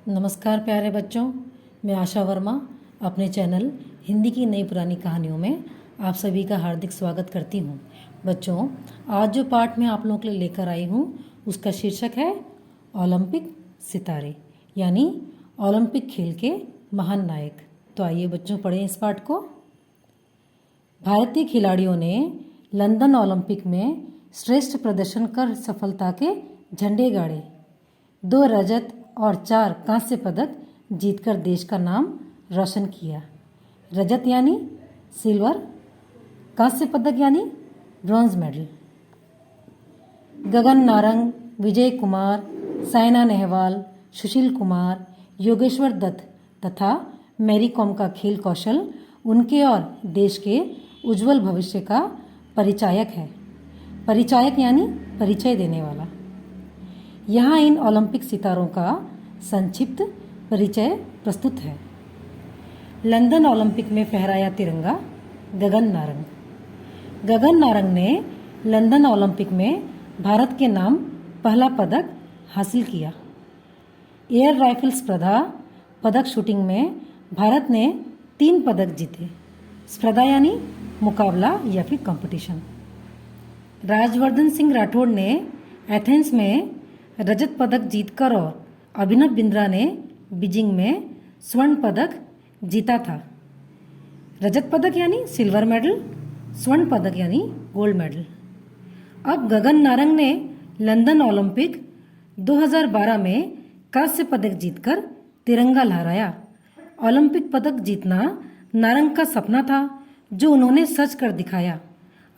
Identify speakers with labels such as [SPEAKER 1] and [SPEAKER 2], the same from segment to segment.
[SPEAKER 1] नमस्कार प्यारे बच्चों, मैं आशा वर्मा अपने चैनल हिंदी की नई पुरानी कहानियों में आप सभी का हार्दिक स्वागत करती हूँ। बच्चों, आज जो पाठ मैं आप लोगों के लिए लेकर आई हूँ उसका शीर्षक है ओलंपिक सितारे, यानी ओलंपिक खेल के महान नायक। तो आइए बच्चों पढ़ें इस पाठ को। भारतीय खिलाड़ियों ने लंदन ओलंपिक में श्रेष्ठ प्रदर्शन कर सफलता के झंडे गाड़े। 2 रजत और 4 कांस्य पदक जीतकर देश का नाम रोशन किया। रजत यानी सिल्वर, कांस्य पदक यानी ब्रॉन्ज मेडल। गगन नारंग, विजय कुमार, साइना नेहवाल, सुशील कुमार, योगेश्वर दत्त तथा मैरी कॉम का खेल कौशल उनके और देश के उज्जवल भविष्य का परिचायक है। परिचायक यानी परिचय देने वाला। यहाँ इन ओलंपिक सितारों का संक्षिप्त परिचय प्रस्तुत है। लंदन ओलंपिक में फहराया तिरंगा गगन नारंग। गगन नारंग ने लंदन ओलंपिक में भारत के नाम पहला पदक हासिल किया। एयर राइफल स्पर्धा पदक शूटिंग में भारत ने 3 पदक जीते। स्पर्धा यानी मुकाबला या फिर कंपटीशन। राजवर्धन सिंह राठौड़ ने एथेंस में रजत पदक जीतकर और अभिनव बिंद्रा ने बीजिंग में स्वर्ण पदक जीता था। रजत पदक यानी सिल्वर मेडल, स्वर्ण पदक यानी गोल्ड मेडल। अब गगन नारंग ने लंदन ओलंपिक 2012 में कांस्य पदक जीतकर तिरंगा लहराया। ओलंपिक पदक जीतना नारंग का सपना था, जो उन्होंने सच कर दिखाया।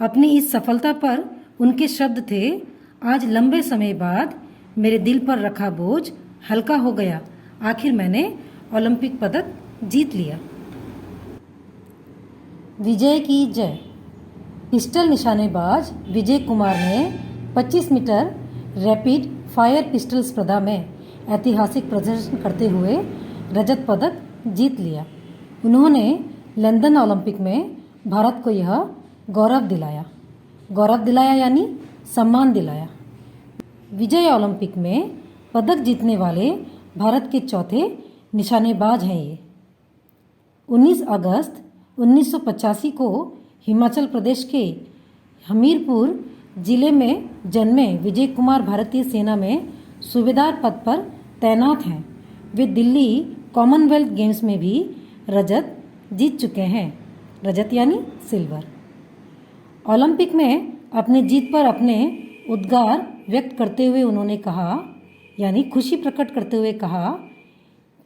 [SPEAKER 1] अपनी इस सफलता पर उनके शब्द थे, आज लंबे समय बाद मेरे दिल पर रखा बोझ हल्का हो गया। आखिर मैंने ओलंपिक पदक जीत लिया। विजय की जय। पिस्टल निशानेबाज विजय कुमार ने 25 मीटर रैपिड फायर पिस्टल स्पर्धा में ऐतिहासिक प्रदर्शन करते हुए रजत पदक जीत लिया। उन्होंने लंदन ओलंपिक में भारत को यह गौरव दिलाया यानी सम्मान दिलाया। विजय ओलंपिक में पदक जीतने वाले भारत के चौथे निशानेबाज हैं। ये 19 अगस्त 1985 को हिमाचल प्रदेश के हमीरपुर जिले में जन्मे विजय कुमार भारतीय सेना में सूबेदार पद पर तैनात हैं। वे दिल्ली कॉमनवेल्थ गेम्स में भी रजत जीत चुके हैं। रजत यानी सिल्वर। ओलंपिक में अपनी जीत पर अपने उद्गार व्यक्त करते हुए उन्होंने कहा, यानी खुशी प्रकट करते हुए कहा,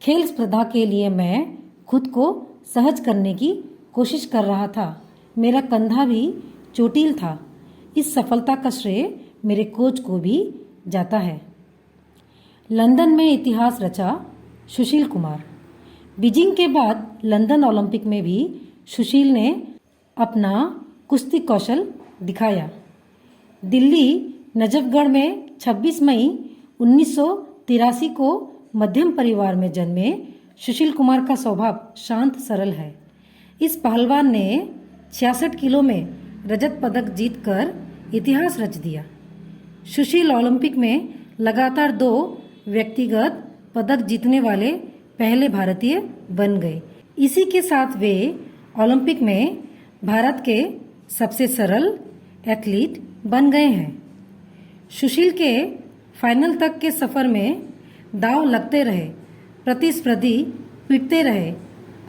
[SPEAKER 1] खेल स्पर्धा के लिए मैं खुद को सहज करने की कोशिश कर रहा था। मेरा कंधा भी चोटिल था। इस सफलता का श्रेय मेरे कोच को भी जाता है। लंदन में इतिहास रचा सुशील कुमार। बीजिंग के बाद लंदन ओलंपिक में भी सुशील ने अपना कुश्ती कौशल दिखाया। दिल्ली नजफगढ़ में 26 मई 1983 को मध्यम परिवार में जन्मे सुशील कुमार का स्वभाव शांत सरल है। इस पहलवान ने 66 किलो में रजत पदक जीतकर इतिहास रच दिया। सुशील ओलंपिक में लगातार 2 व्यक्तिगत पदक जीतने वाले पहले भारतीय बन गए। इसी के साथ वे ओलंपिक में भारत के सबसे सरल एथलीट बन गए हैं। सुशील के फाइनल तक के सफर में दांव लगते रहे, प्रतिस्पर्धी पिटते रहे,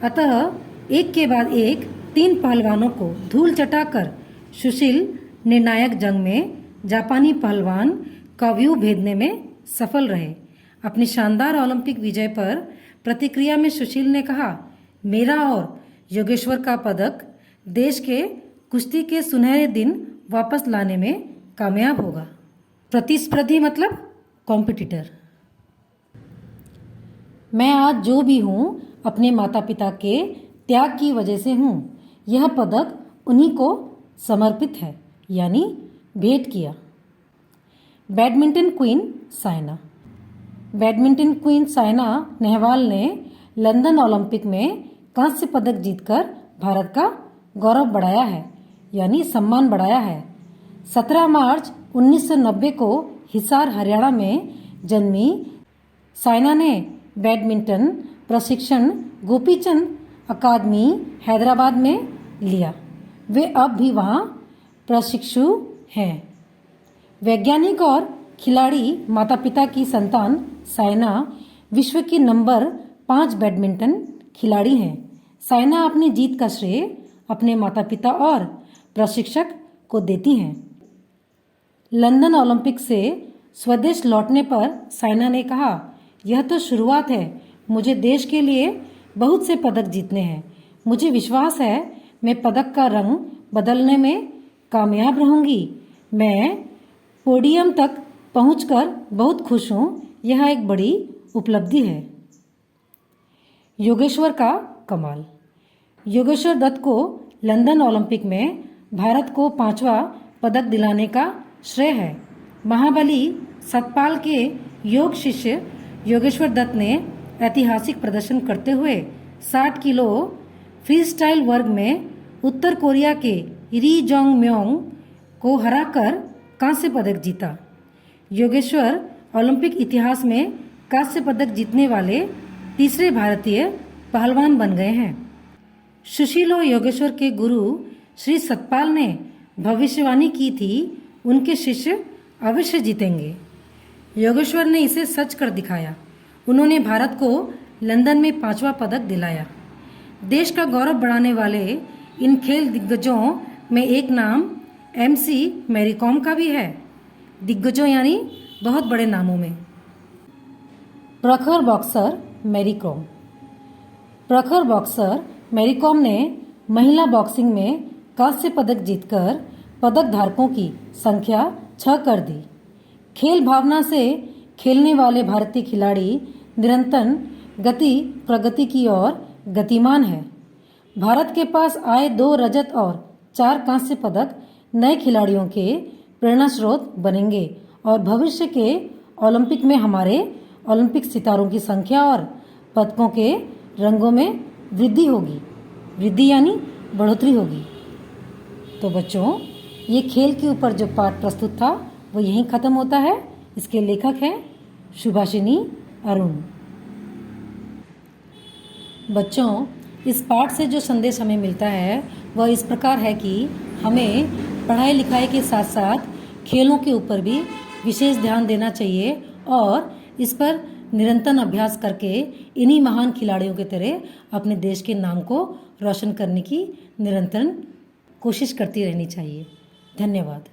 [SPEAKER 1] अतः एक के बाद एक 3 पहलवानों को धूल चटाकर सुशील निर्णायक जंग में जापानी पहलवान का व्यू भेदने में सफल रहे। अपनी शानदार ओलंपिक विजय पर प्रतिक्रिया में सुशील ने कहा, मेरा और योगेश्वर का पदक देश के कुश्ती के सुनहरे दिन वापस लाने में कामयाब होगा। प्रतिस्पर्धी मतलब कॉम्पिटिटर। मैं आज जो भी हूँ अपने माता पिता के त्याग की वजह से हूँ। यह पदक उन्हीं को समर्पित है, यानी भेंट किया। Badminton queen Saina. Badminton queen Saina Nehwal ने लंदन ओलंपिक में कांस्य पदक जीतकर भारत का गौरव बढ़ाया है, यानी सम्मान बढ़ाया है। 17 मार्च 1990 को हिसार हरियाणा में जन्मी साइना ने बैडमिंटन प्रशिक्षण गोपीचंद अकादमी हैदराबाद में लिया। वे अब भी वहाँ प्रशिक्षु हैं। वैज्ञानिक और खिलाड़ी माता पिता की संतान साइना विश्व की नंबर 5 बैडमिंटन खिलाड़ी हैं। साइना अपनी जीत का श्रेय अपने माता पिता और प्रशिक्षक को देती हैं। लंदन ओलंपिक से स्वदेश लौटने पर साइना ने कहा, यह तो शुरुआत है, मुझे देश के लिए बहुत से पदक जीतने हैं। मुझे विश्वास है मैं पदक का रंग बदलने में कामयाब रहूंगी। मैं पोडियम तक पहुंचकर बहुत खुश हूं। यह एक बड़ी उपलब्धि है। योगेश्वर का कमाल। योगेश्वर दत्त को लंदन ओलंपिक में भारत को 5वां पदक दिलाने का श्रेय है। महाबली सतपाल के योग शिष्य योगेश्वर दत्त ने ऐतिहासिक प्रदर्शन करते हुए 60 किलो फ्रीस्टाइल वर्ग में उत्तर कोरिया के री जोंग म्योंग को हराकर कांस्य पदक जीता। योगेश्वर ओलंपिक इतिहास में कांस्य पदक जीतने वाले तीसरे भारतीय पहलवान बन गए हैं। सुशील और योगेश्वर के गुरु श्री सतपाल ने भविष्यवाणी की थी, उनके शिष्य अवश्य जीतेंगे। योगेश्वर ने इसे सच कर दिखाया। उन्होंने भारत को लंदन में 5वां पदक दिलाया। देश का गौरव बढ़ाने वाले इन खेल दिग्गजों में एक नाम MC मैरी कॉम का भी है। दिग्गजों यानी बहुत बड़े नामों में। प्रखर बॉक्सर मैरी कॉम। प्रखर बॉक्सर मैरी कॉम ने महिला बॉक्सिंग में कांस्य पदक जीतकर पदक धारकों की संख्या 6 कर दी। खेल भावना से खेलने वाले भारतीय खिलाड़ी निरंतर प्रगति की ओर गतिमान है। भारत के पास आए 2 रजत और 4 कांस्य पदक नए खिलाड़ियों के प्रेरणा स्रोत बनेंगे और भविष्य के ओलंपिक में हमारे ओलंपिक सितारों की संख्या और पदकों के रंगों में वृद्धि होगी। वृद्धि यानी बढ़ोतरी होगी। तो बच्चों, ये खेल के ऊपर जो पाठ प्रस्तुत था वो यहीं ख़त्म होता है। इसके लेखक हैं सुभाषिनी अरुण। बच्चों, इस पाठ से जो संदेश हमें मिलता है वह इस प्रकार है कि हमें पढ़ाई लिखाई के साथ साथ खेलों के ऊपर भी विशेष ध्यान देना चाहिए और इस पर निरंतर अभ्यास करके इन्हीं महान खिलाड़ियों की तरह अपने देश के नाम को रोशन करने की निरंतर कोशिश करती रहनी चाहिए। धन्यवाद।